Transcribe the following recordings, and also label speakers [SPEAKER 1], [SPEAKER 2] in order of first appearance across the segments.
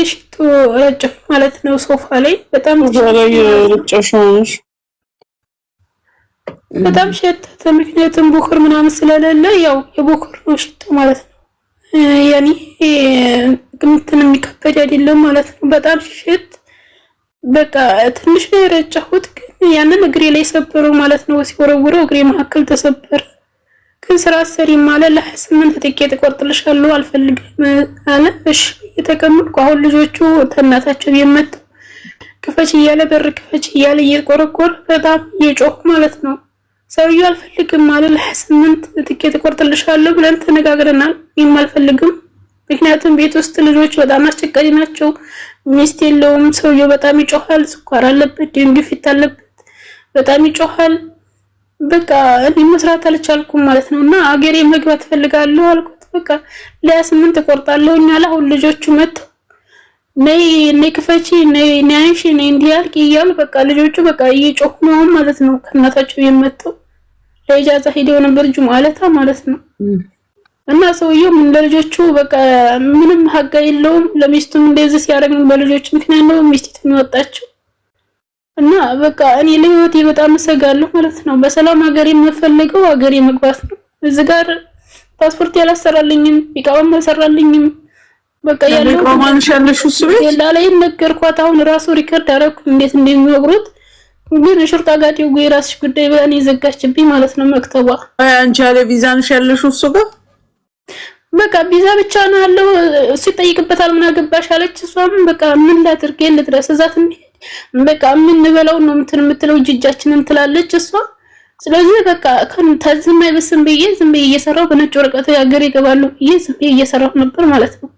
[SPEAKER 1] ሽቶ ረጨሁ ማለት ነው ሶፋ ላይ በጣም
[SPEAKER 2] ረጨሽሽ
[SPEAKER 1] በጣም ሸተተ። ምክንያቱም ቡኩር ምናምን ስለሌለ ያው የቡኩር ነው ሽቶ ማለት ነው። ያኔ እንትን የሚከበድ አይደለም ማለት ነው። በጣም ሽት በቃ ትንሽ ነው የረጨሁት፣ ግን ያንን እግሬ ላይ ሰበረው ማለት ነው። ሲወረውረው እግሬ መካከል ተሰበረ። ግን ስራ ሰሪ ማለት ለ28 ጥቂት እቆርጥልሻለሁ አልፈልግም አለ። እሺ የተቀመጥኩ አሁን ልጆቹ ተናታቸው የመጡ ክፈች እያለ በር ክፈች እያለ እየቆረቆረ በጣም እየጮህ ማለት ነው። ሰውዬው አልፈልግም ማለት ለ28 ጥቂት እቆርጥልሻለሁ ብለን ተነጋግረናል። እኔም አልፈልግም፣ ምክንያቱም ቤት ውስጥ ልጆች በጣም አስቸጋሪ ናቸው። ሚስት የለውም። ሰውዬው በጣም ይጮሃል። ስኳር አለበት፣ ደም ግፊት አለበት፣ በጣም ይጮሃል። በቃ እኔ መስራት አልቻልኩም ማለት ነው። እና አገሬ መግባት ፈልጋለሁ አልኩት። በቃ ለ28 እቆርጣለሁ እኛላ አሁን ልጆቹ መጥተው ነይ ክፈቺ ነይ አንሺ ነይ እንዲያልቅ እያሉ በቃ ልጆቹ በቃ እየጮሁ ነው ማለት ነው። ከእናታቸው የመጣው ለኢጃዛ ሄደው ነበር ጁማዓለታ ማለት ነው። እና ሰውየው ምን ለልጆቹ በቃ ምንም ሀጋ የለውም። ለሚስቱም እንደዚህ ሲያደርግ በልጆቹ ምክንያት ነው ሚስቲቱ የሚወጣቸው። እና በቃ እኔ ለህይወቴ በጣም እሰጋለሁ ማለት ነው። በሰላም ሀገሬ የምፈልገው ሀገሬ መግባት ነው። እዚህ ጋር ፓስፖርት ያላሰራልኝም ቢቃውም አልሰራልኝም። በቃ ያለው
[SPEAKER 2] ማንሽ ያለሽ እሱ ቤት
[SPEAKER 1] ላይ ነገርኳት። አሁን ራሱ ሪከርድ አደረኩ እንዴት እንደሚወግሩት። ግን ሹርጣ ጋር ይው የራስሽ ጉዳይ በእኔ ዘጋችብኝ ማለት ነው መክተባ።
[SPEAKER 2] አንቺ ያለ ቪዛ ነሽ ያለሽ እሱ ጋር
[SPEAKER 1] በቃ ቪዛ ብቻ ነው ያለው። ሲጠይቅበታል ምን አገባሽ አለች። እሷም በቃ ምን ላድርግ ልድረስ እዛት በቃ ምን እንበለው ነው የምትለው እጃችንን ትላለች እሷ። ስለዚህ በቃ ከዚህ ማይበስም ብዬ ዝም ብዬ እየሰራሁ በነጭ ወረቀት ሀገር ይገባሉ ብዬ ዝም ብዬ እየሰራሁ ነበር ማለት ነው።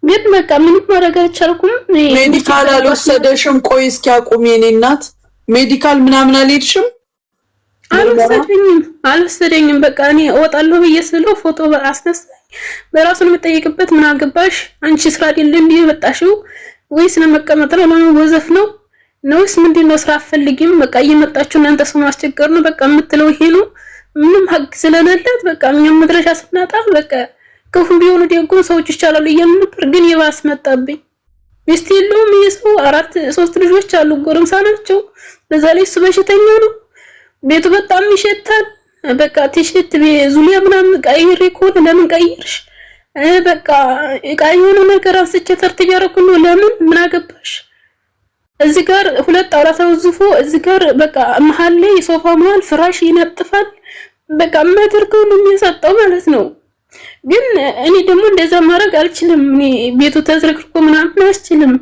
[SPEAKER 1] ግን በቃ ምንም ማድረግ አልቻልኩም።
[SPEAKER 2] ሜዲካል አልወሰደሽም? ቆይ እስኪ አቁሚ የኔ እናት። ሜዲካል ምናምን አልሄድሽም?
[SPEAKER 1] አልወሰደኝም። በቃ እኔ እወጣለሁ ብዬ ስለው ፎቶ አስነሳኝ። በራሱን የምጠይቅበት ምን አገባሽ አንቺ ስራ አይደለም ብዬ መጣሽው ወይስ ለመቀመጥ ነው ለመወዘፍ ነው ነውስ ምንድነው? ስራ አፈልጊም በቃ እየመጣችሁ እናንተ ሰው ማስቸገር ነው በቃ የምትለው ይሄ ነው። ምንም ሀቅ ስለሌላት በቃ እኛም መድረሻ ስናጣ በቃ ከፉም ቢሆኑ ደግሞ ሰዎች ይቻላል እያልን ነበር። ግን የባስ መጣብኝ። ሚስት የለውም የሰው 3 ልጆች አሉ፣ ጎረምሳ ናቸው። በዛ ላይ እሱ በሽተኛ ነው። ቤቱ በጣም ይሸታል። በቃ ቲሸት ዙሊያ ምናምን ቀይሬ ከሆነ ለምን ቀይርሽ? በቃ እቃ የሆነ ነገር አንስቼ ተርትብ ያደረኩ ነው ለምን ምን አገባሽ? እዚህ ጋር 2 ጣውላ ተወዝፎ እዚህ ጋር በቃ መሀል ላይ ሶፋ መሀል ፍራሽ ይነጥፋል። በቃ ማድርገው ነው የሚያሳጣው ማለት ነው። ግን እኔ ደግሞ እንደዛ ማድረግ አልችልም። እኔ ቤቱ ተዝረክርኮ ምናምን አልችልም።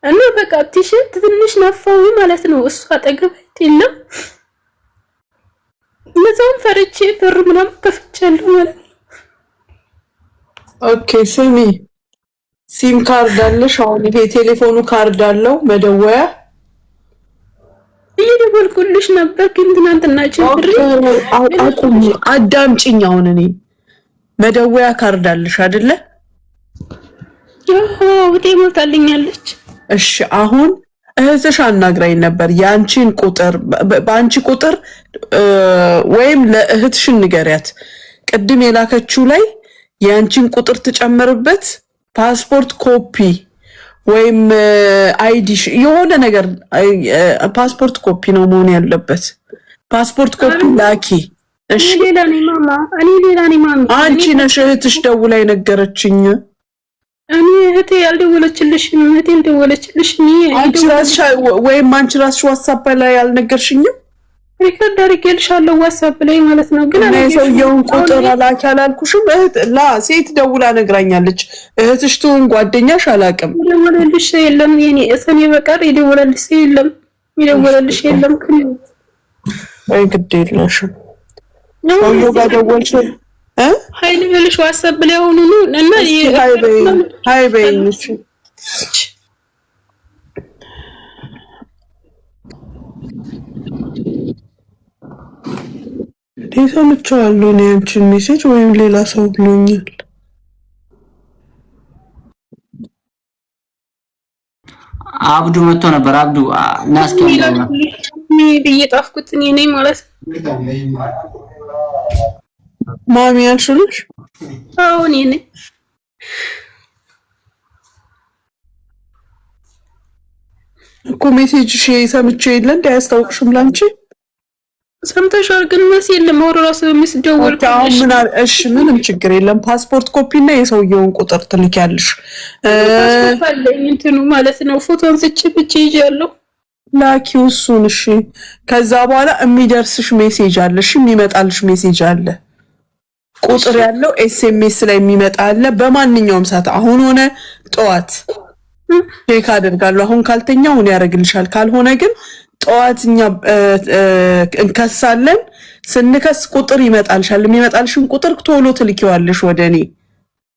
[SPEAKER 1] እና በቃ ቲሸት ትንሽ ነፋው ማለት ነው። እሱ አጠገብ የለም። ለዛም ፈርቼ በር ምናምን ከፍቻለሁ ማለት ነው።
[SPEAKER 2] ኦኬ ስሚ፣ ሲም ካርድ አለሽ? አሁን ይሄ ቴሌፎኑ ካርድ አለው መደወያ?
[SPEAKER 1] እየደወልኩልሽ ነበር ግን ትናንትና ችግር
[SPEAKER 2] አቁም። አዳምጪኝ። አሁን እኔ መደወያ ካርድ አለሽ አይደለ?
[SPEAKER 1] ወዴ ሞታልኛለች።
[SPEAKER 2] እሺ አሁን እህትሽ አናግራኝ ነበር። ያንቺን ቁጥር በአንቺ ቁጥር ወይም ለእህትሽ ንገሪያት። ቅድም የላከችው ላይ ያንቺን ቁጥር ትጨምርበት ፓስፖርት ኮፒ ወይም አይዲሽ የሆነ ነገር ፓስፖርት ኮፒ ነው መሆን ያለበት። ፓስፖርት ኮፒ ላኪ። እሺ
[SPEAKER 1] ሌላ ነኝ ማማ፣ እኔ ሌላ ነኝ ማማ።
[SPEAKER 2] አንቺ ነሽ እህትሽ ደውላ የነገረችኝ።
[SPEAKER 1] እኔ እህቴ ያልደወለችልሽም፣ እህቴ ያልደወለችልሽም
[SPEAKER 2] አንቺ ራስሽ ወይም አንቺ ራስሽ ዋትስአፕ ላይ ያልነገርሽኝም?
[SPEAKER 1] ሪከርድ አድርጌልሻለሁ ዋትስአፕ ላይ ማለት ነው። ግን
[SPEAKER 2] እኔ ሰውየውን ቁጥር ላኪ አላልኩሽም? እህት ሴት ደውላ ነግራኛለች። እህትሽ ትሁን ጓደኛሽ አላውቅም።
[SPEAKER 1] የደወለልሽ የለም የኔ እሰኔ በቀር የደወለልሽ የለም፣ የደወለልሽ የለም።
[SPEAKER 2] ወይ ግድ የለሽም ሰውየው ጋር ደወልሽ
[SPEAKER 1] ሀይል ብልሽ ዋትስአፕ ላይ ሆኑ እና
[SPEAKER 2] ሃይ በይኝ። እሺ ሰምቼዋለሁ እኔ አንቺን ሜሴጅ ወይም ሌላ ሰው ብሎኛል።
[SPEAKER 3] አብዱ መጥቶ ነበር። አብዱ ናስኪ ያለው
[SPEAKER 1] ብዬ ጣፍኩት እኔ ነኝ ማለት
[SPEAKER 2] ማሚ ያልሽልሽ?
[SPEAKER 1] አዎ እኔ ነኝ።
[SPEAKER 2] እኮ ሜሴጅሽ ሰምቼ የለ እንዳያስታውቅሽም ላንቺ
[SPEAKER 1] ሰምተሻል? ግን መስ የለም አውሮ ራሱ ምስደውል
[SPEAKER 2] አሁን ምን እሺ፣ ምንም ችግር የለም። ፓስፖርት ኮፒ እና የሰውየውን ቁጥር ትልኪያለሽ።
[SPEAKER 1] ፓስፖርት አለኝ እንትኑ ማለት ነው። ፎቶ አንስቼ ብቻ ይዣለሁ።
[SPEAKER 2] ላኪው እሱን። እሺ፣ ከዛ በኋላ የሚደርስሽ ሜሴጅ አለ። እሺ፣ የሚመጣልሽ ሜሴጅ አለ። ቁጥር ያለው ኤስኤምኤስ ላይ የሚመጣ አለ። በማንኛውም ሰዓት አሁን ሆነ ጠዋት ቼክ አደርጋለሁ። አሁን ካልተኛ አሁን ያደርግልሻል። ካልሆነ ግን ጠዋትኛ እንከሳለን። ስንከስ ቁጥር ይመጣልሻል። የሚመጣልሽን ቁጥር ቶሎ ትልኪዋለሽ ወደ እኔ።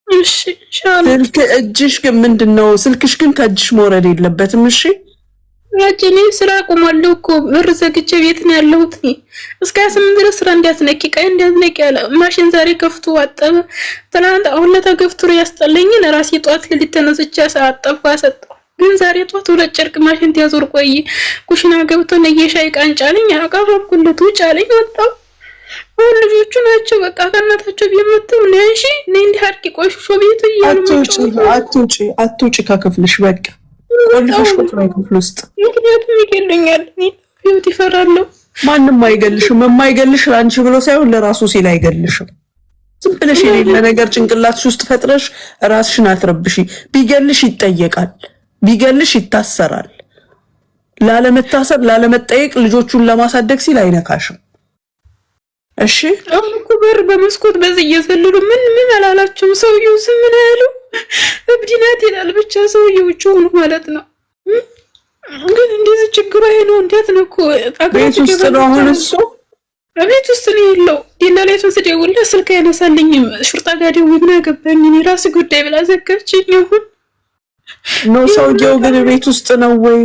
[SPEAKER 1] እሺ ኢንሻአላህ።
[SPEAKER 2] ስልክ እጅሽ ግን ምንድነው? ስልክሽ ግን ከእጅሽ መውረድ የለበትም። እሺ
[SPEAKER 1] ያቺኔ ስራ ቆማለሁ እኮ ብር ዘግቼ ቤት ነው ያለሁት። እስከ 28 ድረስ ስራ እንዲያስነቂ ቀይ እንዲያስነቂ ያለ ማሽን ዛሬ ከፍቶ አጠበ። ትናንት አሁን ለተገፍቱር ያስጠለኝ ለራሴ ጧት ለሊት ተነስቼ አጠብኩ አሰጠው። ግን ዛሬ ጧት ሁለት ጨርቅ ማሽን ያዞር ቆይ ኩሽና ገብቶ ነየሻይ ቃንጫልኝ አቀረብኩለት ውጭ አለኝ ወጣው። ሁሉ ልጆቹ ናቸው በቃ ከእናታቸው ቢመጡ ነሺ እንዴ አርቂ ቆሽሾ ቤቱ ይያሉ
[SPEAKER 2] አትውጪ ከክፍልሽ በቃ ቆልፈሽ ቁጥራይ ክፍል ውስጥ።
[SPEAKER 1] ምክንያቱም ይገሉኛል። ህይወት ይፈራሉ።
[SPEAKER 2] ማንም አይገልሽም። የማይገልሽ አንቺ ብሎ ሳይሆን ለራሱ ሲል አይገልሽም። ዝም ብለሽ የሌለ ነገር ጭንቅላትሽ ውስጥ ፈጥረሽ ራስሽን አትረብሺ። ቢገልሽ ይጠየቃል፣ ቢገልሽ ይታሰራል። ላለመታሰር ላለመጠየቅ ልጆቹን ለማሳደግ ሲል አይነካሽም። እሺ
[SPEAKER 1] አሁን እኮ በር በመስኮት በዚህ እየዘለሉ ምን አላላቸው። ሰውየው ዝም ምን ያሉ እብድናት ይላል ብቻ ሰውየው ጮሁ ማለት ነው። ግን እንደዚህ ችግሩ ይሄ ነው። እንዴት ነው እኮ
[SPEAKER 2] ቤት ውስጥ ነው አሁን እሱ
[SPEAKER 1] ቤት ውስጥ ነው ያለው። ዲላላይቱን ስደውልለት ስልክ አይነሳልኝም። ሹርጣ ጋር ደውዬ ምን አገባኝ እኔ ራስ ጉዳይ ብላ ዘጋችኝ። አሁን
[SPEAKER 2] ነው ሰውየው ግን ቤት ውስጥ ነው ወይ?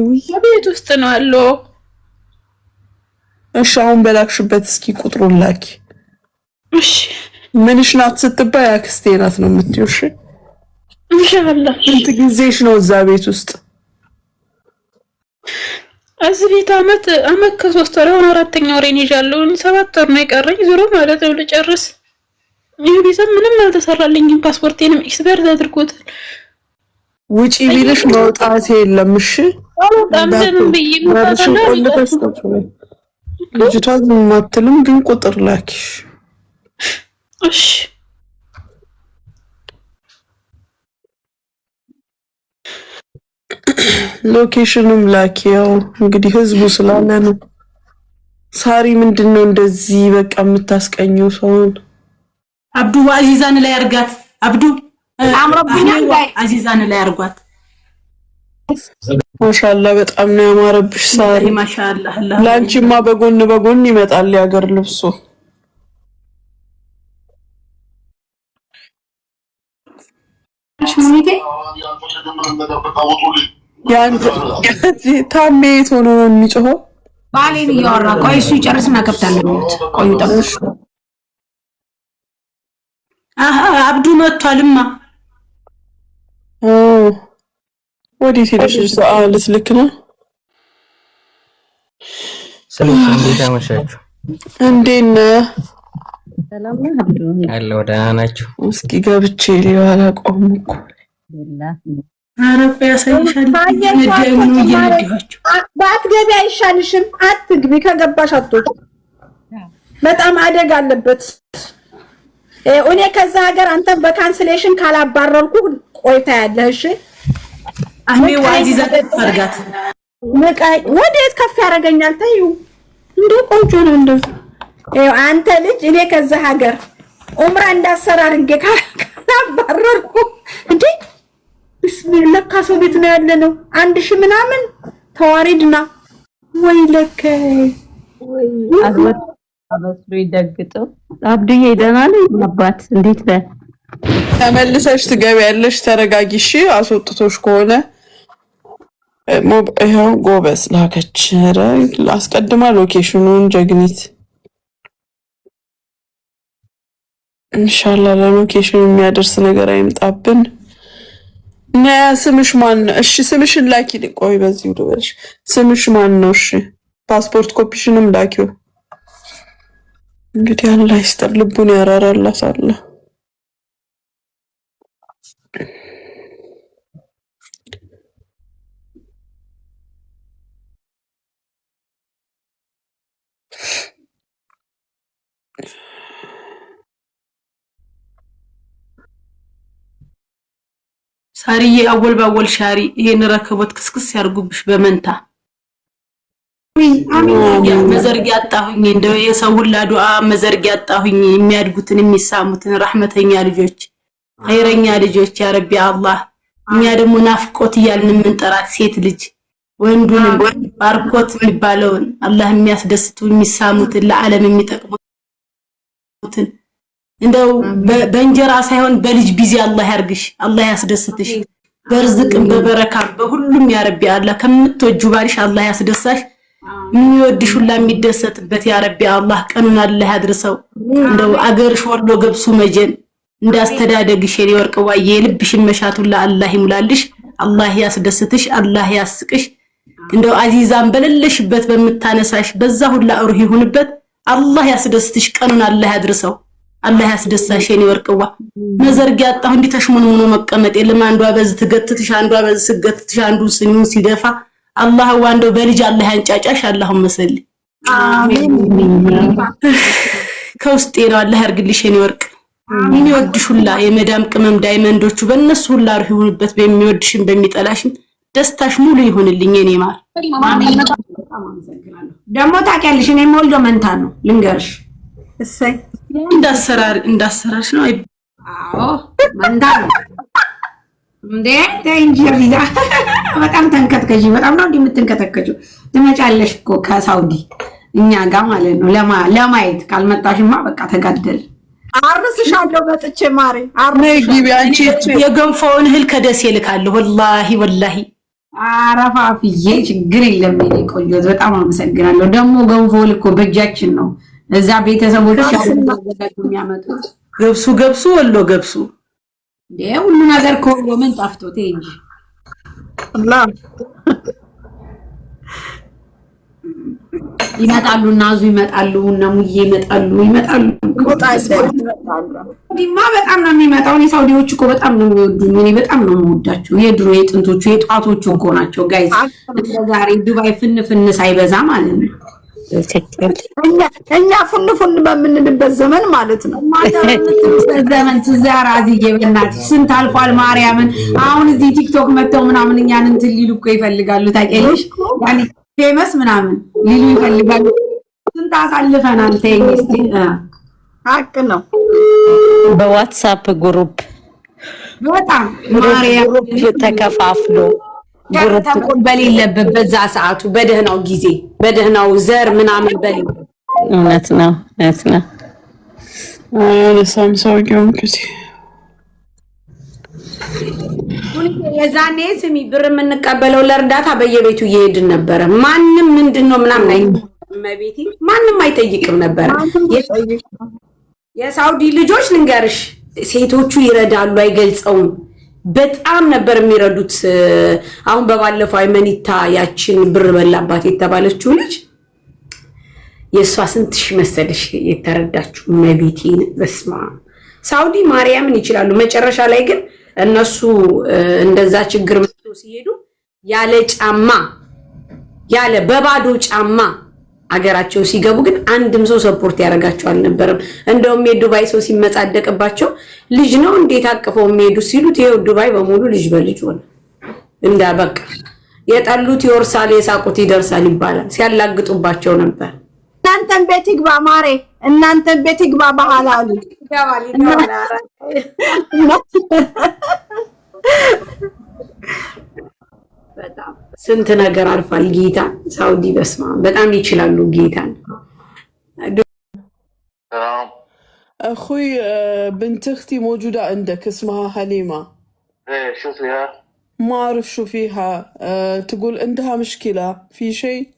[SPEAKER 1] ቤት ውስጥ ነው አለው።
[SPEAKER 2] እሺ አሁን በላክሽበት እስኪ ቁጥሩን ላኪ።
[SPEAKER 1] እሺ
[SPEAKER 2] ምንሽ ናት ስትባይ አክስቴ ናት ነው የምትይው? እሺ
[SPEAKER 1] ኢንሻአላህ።
[SPEAKER 2] ስንት ጊዜሽ ነው እዛ ቤት ውስጥ?
[SPEAKER 1] እዚህ ቤት አመት ከ3 ወር አሁን 4ኛ ወሬን ይዣለሁ። 7 ወር ነው የቀረኝ ዞሮ ማለት ነው ልጨርስ። ይሄ ቢዛ ምንም አልተሰራልኝም። ፓስፖርቴንም ኤክስፐርት አድርጎታል።
[SPEAKER 2] ውጪ ቢልሽ መውጣት የለም። እሺ
[SPEAKER 1] በጣም ደንም ብዬ
[SPEAKER 2] ልጅቷ ምንም አትልም፣ ግን ቁጥር ላኪሽ።
[SPEAKER 1] እሺ
[SPEAKER 2] ሎኬሽኑም ላኪ። ያው እንግዲህ ህዝቡ ስላለ ነው። ሳሪ ምንድነው እንደዚህ በቃ የምታስቀኘው ሰውን?
[SPEAKER 4] አብዱ አዚዛን ላይ አርጋት። አብዱ
[SPEAKER 5] አምሮብኛል ላይ
[SPEAKER 4] አዚዛን ላይ አርጓት።
[SPEAKER 2] ማሻአላ በጣም ነው ያማረብሽ ሳሪ።
[SPEAKER 4] ማሻአላ
[SPEAKER 2] ላንቺማ በጎን በጎን ይመጣል ያገር ልብሱ። ታሜ የት ሆኖ ነው የሚጮኸው?
[SPEAKER 5] ባሌን እያወራ ቆይ እሱ ይጨርስና ከፍታለሁ። ቆዩ ጠብሽ።
[SPEAKER 4] አብዱ መጥቷልማ።
[SPEAKER 2] ወዴት ሄደሽ? ልትልክ ነው?
[SPEAKER 6] ሰላም፣ እንዴት አመሻችሁ?
[SPEAKER 2] እንዴት ነህ?
[SPEAKER 6] ሰላም ነው አለው። ደህና ናችሁ?
[SPEAKER 2] እስኪ ገብቼ ሊዋላ ቆምኩ።
[SPEAKER 4] አረብ ያሳይሻል።
[SPEAKER 7] ባትገቢ አይሻልሽም? አትግቢ። ከገባሽ አትወጪ። በጣም አደጋ አለበት። እኔ ከዛ ሀገር አንተ በካንስሌሽን ካላባረርኩ ቆይታ ያለሽ።
[SPEAKER 4] አህሜ ዋዚዛ ተፈርጋት
[SPEAKER 7] ወዴት ከፍ ያደርገኛል? ተይው እንደ ቆንጆ ነው እንደዚህ። አንተ ልጅ እኔ ከዛ ሀገር ኡምራ እንዳሰራ አድርጌ ካላባረርኩ እንዴ ብስሚላ ካሶ ቤት ነው ያለ ነው። 1000 ምናምን ተዋሪድና ወይ ለከ
[SPEAKER 8] ወይ አበስሩ ይደግጠው። አብዱዬ ደህና ነኝ? አባት እንዴት ነህ?
[SPEAKER 2] ተመልሰሽ ትገቢያለሽ። ተረጋጊሽ። አስወጥቶሽ ከሆነ ይኸው ጎበዝ ላከች። ኧረ አስቀድማ ሎኬሽኑን ጀግኒት። ኢንሻአላህ ለሎኬሽኑ የሚያደርስ ነገር አይምጣብን። ነያ ስምሽ ማን? እሺ ስምሽን ላኪ። ቆይ በዚህ ልበልሽ። ስምሽ ማን ነው? እሺ ፓስፖርት ኮፒሽንም ላኪው። እንግዲህ አላህ ይስጥር፣ ልቡን ያራራላት አለ።
[SPEAKER 4] ሳሪዬ አወል ባወል ሻሪ ይሄን ረከቦት ክስክስ ያርጉብሽ በመንታ አሚን መዘርጊያ አጣሁኝ እንደው የሰው ሁላ ዱዓ መዘርጊያ አጣሁኝ የሚያድጉትን የሚሳሙትን ረህመተኛ ልጆች ኸይረኛ ልጆች ያ ረቢ አላህ እኛ ደግሞ ናፍቆት ይያልን ምንጠራት ሴት ልጅ ወንዱንም ባርኮት የሚባለውን አላህ የሚያስደስቱ የሚሳሙትን ለዓለም የሚጠቅሙትን እንደው በእንጀራ ሳይሆን በልጅ ቢዚ አላህ ያርግሽ አላህ ያስደስትሽ በርዝቅም በበረካም በሁሉም ያ ረቢ አላህ ከምትወጁ ባልሽ አላህ ያስደሳሽ የሚወድሽ ሁላ የሚደሰትበት ያ ረቢ አላህ ቀኑን አላህ ያድርሰው እንደው አገርሽ ወሎ ገብሱ መጀን እንዳስተዳደግሽ የኔ ወርቅ ዋዬ ልብሽን መሻቱላ አላህ ይሙላልሽ አላህ ያስደስትሽ አላህ ያስቅሽ እንደው አዚዛን በለለሽበት በመታነሳሽ በዛ ሁላ እሩህ ይሁንበት አላህ ያስደስትሽ ቀኑን አላህ ያድርሰው አላህ ያስደሳሽ የኔ ወርቅዋ መዘርጊያ አጣሁ እንዲ ተሽሙኑ መቀመጥ የለም አንዷ በዝ ትገትትሽ አንዷ በዝ ስገትትሽ አንዱ ስኒው ሲደፋ አላህ ዋንደው በልጅ አላህ ያንጫጫሽ አላሁም መሰል አሜን ከውስጤ ነው አላህ ያርግልሽ የኔ ወርቅ የሚወድሽ ሁላ የመዳም ቅመም ዳይመንዶቹ በእነሱ ሁላ እሩህ ይሁንበት በሚወድሽም በሚጠላሽም ደስታሽ ሙሉ ይሁንልኝ የኔ ማር
[SPEAKER 5] አሜን ደሞ ታውቂያለሽ እኔ ሞልዶ መንታ ነው ልንገርሽ
[SPEAKER 4] እሰይ እንዳሰራሽ ነው
[SPEAKER 5] አዎ መንታ ነው እንዴ ተንጀሪዛ በጣም ተንከትከጂ በጣም ነው እንደምትንከተከጁ ትመጫለሽ እኮ ከሳውዲ እኛ ጋር ማለት ነው ለማየት ካልመጣሽማ በቃ ተጋደል
[SPEAKER 7] አርስሻለሁ በጥቼ ማሪ
[SPEAKER 2] ነጊቢ አንቺ
[SPEAKER 4] የገንፎውን እህል ከደስ ይልካለሁ ወላሂ
[SPEAKER 5] አረፋፍዬ ችግር የለም እኔ ቆንጆ በጣም አመሰግናለሁ ደግሞ ገንፎ ልኮ በእጃችን ነው እዛ ቤተሰቦች ያዘጋጁ የሚያመጡት
[SPEAKER 4] ገብሱ ወሎ ገብሱ
[SPEAKER 5] ሁሉ ነገር ኮሎ ምን ጣፍቶት እንጂ
[SPEAKER 7] አላህ
[SPEAKER 5] ይመጣሉ ናዙ ይመጣሉ እና ሙዬ ይመጣሉ ዲማ በጣም ነው የሚመጣው እኔ ሳውዲዎች እኮ በጣም ነው የሚወዱኝ እኔ በጣም ነው የምወዳቸው የድሮ የጥንቶቹ የጧቶቹ እኮ ናቸው ጋይስ ዛሬ ዱባይ ፍንፍን ሳይበዛ ማለት ነው
[SPEAKER 7] እኛ ፍንፍን በምንልበት ዘመን ማለት ነው
[SPEAKER 5] ዘመን ትዛራዚዬ በእናትሽ ስንት አልፏል ማርያምን አሁን እዚህ ቲክቶክ መተው ምናምን እኛን እንትን ሊሉ እኮ ይፈልጋሉ ታውቂያለሽ ያኔ ፌመስ ምናምን ሊሉ ይፈልጋሉ ስንት አሳልፈናል ተይስቲ
[SPEAKER 7] ሀቅ ነው
[SPEAKER 8] በዋትስአፕ ግሩፕ
[SPEAKER 5] በጣም ማርያም
[SPEAKER 8] ተከፋፍሎ
[SPEAKER 5] ተቆል በሌለበት በዛ ሰዓቱ በደህናው ጊዜ በደህናው ዘር ምናምን በሌለበት
[SPEAKER 8] እውነት ነው
[SPEAKER 2] ለሳምሳውም ከዚ
[SPEAKER 5] የዛኔ ስሚ ብር የምንቀበለው ለእርዳታ በየቤቱ እየሄድን ነበረ ማንንም ምንድነው ምናምን አይመቤቴ ማንንም አይጠይቅም ነበር የሳውዲ ልጆች ልንገርሽ ሴቶቹ ይረዳሉ አይገልጸውም በጣም ነበር የሚረዱት አሁን በባለፈው አይመኒታ ያችን ብር በላባት የተባለችው ልጅ የሷ ስንት ሺህ መሰለሽ የተረዳችው መቤቴን በስማ ሳውዲ ማርያምን ይችላሉ መጨረሻ ላይ ግን እነሱ እንደዛ ችግር መጥቶ ሲሄዱ ያለ ጫማ ያለ በባዶ ጫማ አገራቸው ሲገቡ ግን አንድም ሰው ሰፖርት ያደርጋቸው አልነበረም እንደውም የዱባይ ሰው ሲመጻደቅባቸው ልጅ ነው እንዴት አቅፈው የሚሄዱ ሲሉት ይሄው ዱባይ በሙሉ ልጅ በልጅ ሆነ እንዳበቃ የጣሉት ይወርሳል የሳቁት ይደርሳል ይባላል ሲያላግጡባቸው ነበር
[SPEAKER 7] እናንተን ቤት ይግባ ማሬ እናንተን ቤት ይግባ በሐላሉ
[SPEAKER 5] ይገባል በጣም ስንት ነገር አልፋል ጌታ ሳውዲ በስማ በጣም ይችላሉ ጌታን
[SPEAKER 2] اخوي بنت اختي موجوده عندك اسمها حليمه
[SPEAKER 9] ايه شو فيها
[SPEAKER 2] ما اعرف شو فيها تقول عندها مشكله في شيء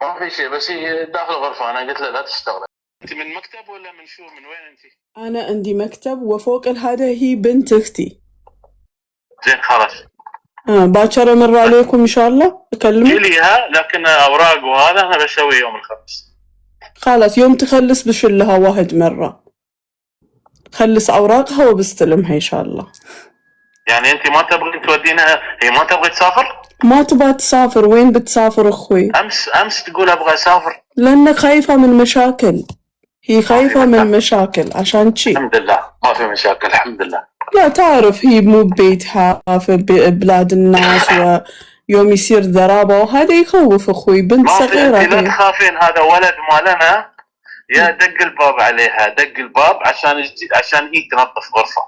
[SPEAKER 9] ما في شيء بس هي داخل الغرفه انا قلت لها لا تستغرب انت من مكتب ولا من شو من وين انت
[SPEAKER 2] انا عندي مكتب وفوق هذا هي بنت اختي
[SPEAKER 9] زين خلاص
[SPEAKER 2] باكر امر عليكم ان شاء الله اكلمك
[SPEAKER 9] ليها لكن اوراق وهذا انا بسوي يوم الخميس
[SPEAKER 2] خلاص يوم تخلص بشلها واحد مره خلص اوراقها وبستلمها ان شاء الله
[SPEAKER 9] يعني انت ما تبغي تودينها هي ما تبغي تسافر
[SPEAKER 2] ما تبغى تسافر وين بتسافر اخوي
[SPEAKER 9] امس تقول ابغى اسافر
[SPEAKER 2] لان خايفه من مشاكل هي خايفة من مشاكل عشان شي.
[SPEAKER 9] الحمد لله ما في مشاكل الحمد لله.
[SPEAKER 2] لا تعرف هي مو ببيتها في بلاد الناس ويوم يصير ضرابة وهذا يخوف أخوي. بنت صغيرة
[SPEAKER 9] هي. لا تخافين هذا ولد مالنا يا دق الباب عليها دق الباب عشان هي تنظف غرفة.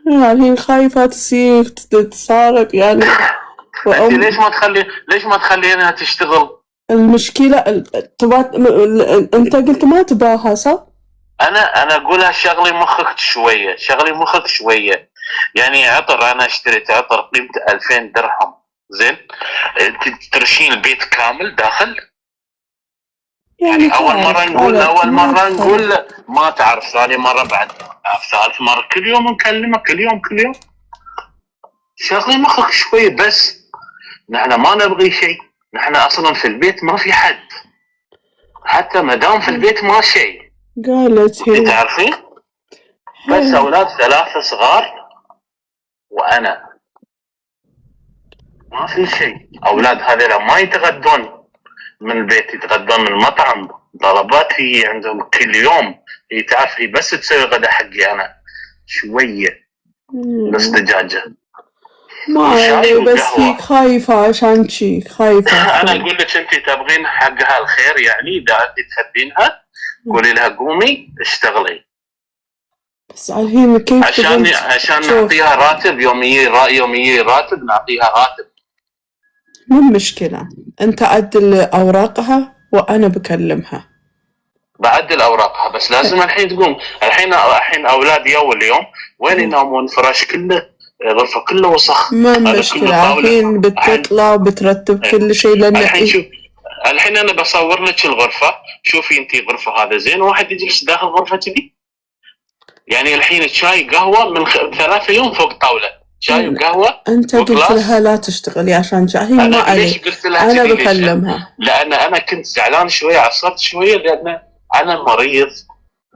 [SPEAKER 2] يعني خايفة تصير تتسارق يعني.
[SPEAKER 9] انت ليش ما تخلينها تشتغل؟
[SPEAKER 2] المشكلة انت قلت ما تباها صح؟
[SPEAKER 9] انا اقولها شغلي مخك شوية يعني عطر. انا اشتريت عطر قيمته 2000 درهم زين. ترشين البيت كامل داخل يعني اول مرة نقول ما تعرف ثاني مرة بعد ثالث مرة كل يوم نكلمك كل يوم شغلي مخك شوي بس. نحن ما نبغي شيء. نحن اصلا في البيت ما في حد حتى مدام في البيت ما شيء
[SPEAKER 2] قالت هي
[SPEAKER 9] تعرفين بس اولاد 3 صغار وانا ما في شيء. اولاد هذول ما يتغدون من البيت يتغدون من المطعم. طلبات هي عندهم كل يوم. هي تعرف هي بس تسوي غدا حقي انا شويه بس دجاجه
[SPEAKER 2] ما بس هي خايفة عشان شي خايفة.
[SPEAKER 9] انا اقول لك انت تبغين حقها الخير يعني اذا انت تحبينها قولي لها قومي اشتغلي
[SPEAKER 2] بس الحين كيف
[SPEAKER 9] عشان نعطيها راتب يومي راتب نعطيها راتب.
[SPEAKER 2] مو مشكلة انت عدل اوراقها وانا بكلمها.
[SPEAKER 9] بعدل اوراقها بس لازم الحين تقوم. الحين اولاد اليوم وين ينامون؟ فراش كله غرفة كله وسخ.
[SPEAKER 2] ما مشكلة الحين بتطلع وبترتب كل شيء لان
[SPEAKER 9] الحين انا بصور لك الغرفة. شوفي انتي غرفة هذا زين واحد يجلس داخل غرفة كذي يعني. الحين شاي قهوة من 3 يوم فوق طاولة شاي وقهوة.
[SPEAKER 2] انت قلت لها لا تشتغلي عشان هي ما علي. انا بكلمها
[SPEAKER 9] لان انا كنت زعلان شوية عصبت شوية لان انا مريض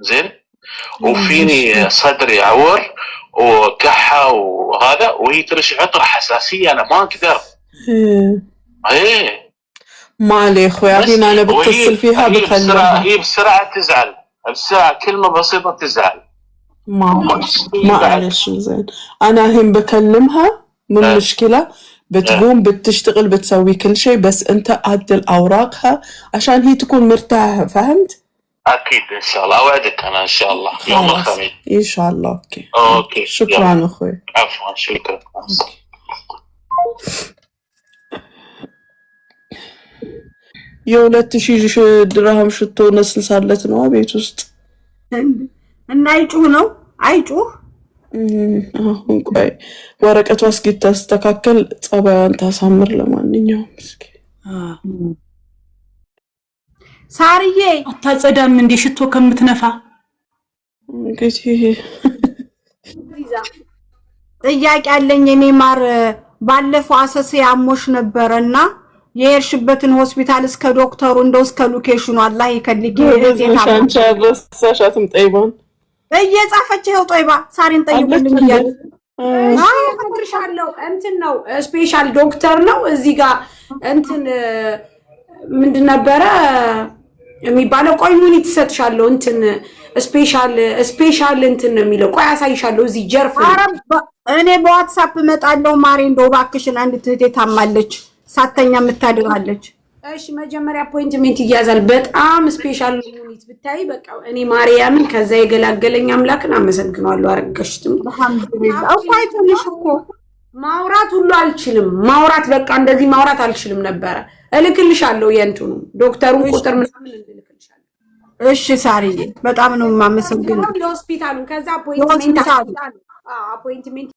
[SPEAKER 9] زين وفيني صدري يعور وكحة وهذا وهي ترش عطر حساسية انا ما اقدر. ايه
[SPEAKER 2] ما علي اخوي الحين انا بتصل فيها بكلمها.
[SPEAKER 9] هي بسرعة تزعل بسرعة كلمة بسيطة تزعل.
[SPEAKER 2] ما معلش زين انا الحين بكلمها من مشكلة بتقوم بتشتغل بتسوي كل شيء بس انت عدل اوراقها عشان هي تكون مرتاحة فهمت؟
[SPEAKER 9] اكيد ان شاء الله اوعدك انا ان شاء الله يوم الخميس
[SPEAKER 2] ان شاء الله.
[SPEAKER 9] اوكي
[SPEAKER 2] شكرا اخوي.
[SPEAKER 9] عفوا شكرا.
[SPEAKER 2] የሁለት ሺህ ድርሃም ሽቶ ነስንሳለት ነው ቤት ውስጥ
[SPEAKER 7] እና አይጩህ ነው አይጩህ።
[SPEAKER 2] አሁን ቆይ ወረቀቷ እስኪታስተካከል ጸባያን ታሳምር። ለማንኛውም እስኪ
[SPEAKER 4] ሳርዬ አታጸዳም እንደ ሽቶ ከምትነፋ
[SPEAKER 2] እንግዲህ
[SPEAKER 7] ጥያቄ አለኝ እኔ ማር። ባለፈው አሰሴ አሞሽ ነበርና የሄድሽበትን ሆስፒታል እስከ ዶክተሩ እንደው እስከ ሎኬሽኑ አላህ ይከልክ
[SPEAKER 2] ሻንቻ በሳሻትም ጠይባን
[SPEAKER 7] እየጻፈች ይኸው ጠይባ ሳሪን ጠይቁልኝ ይያል
[SPEAKER 5] ፈቅርሻለሁ። እንትን ነው ስፔሻል ዶክተር ነው እዚህ ጋር እንትን ምንድን ነበረ የሚባለው? ቆይ ምን ይተሰጥሻለሁ እንትን ስፔሻል እንትን ነው የሚለው። ቆይ አሳይሻለሁ እዚህ ጀርፍ።
[SPEAKER 7] እኔ በዋትስአፕ እመጣለሁ ማሬ። እንደው እባክሽን አንድ ትህቴ ታማለች ሳተኛ የምታድራለች።
[SPEAKER 5] እሺ መጀመሪያ አፖይንትመንት ይያዛል። በጣም ስፔሻል ዩኒት ብታይ በቃ እኔ ማርያምን ከዛ የገላገለኝ አምላክን አመሰግናለሁ። አረጋሽትም
[SPEAKER 7] አልሐምዱሊላህ። አውቃይ ትንሽ እኮ
[SPEAKER 5] ማውራት ሁሉ አልችልም። ማውራት በቃ እንደዚህ ማውራት አልችልም ነበር። እልክልሻለሁ የእንትኑ ዶክተሩን ቁጥር ምናምን እልክልሻለሁ።
[SPEAKER 7] እሺ ሳርዬ በጣም ነው የማመሰግነው።
[SPEAKER 5] ሆስፒታሉን ከዛ አፖይንትመንት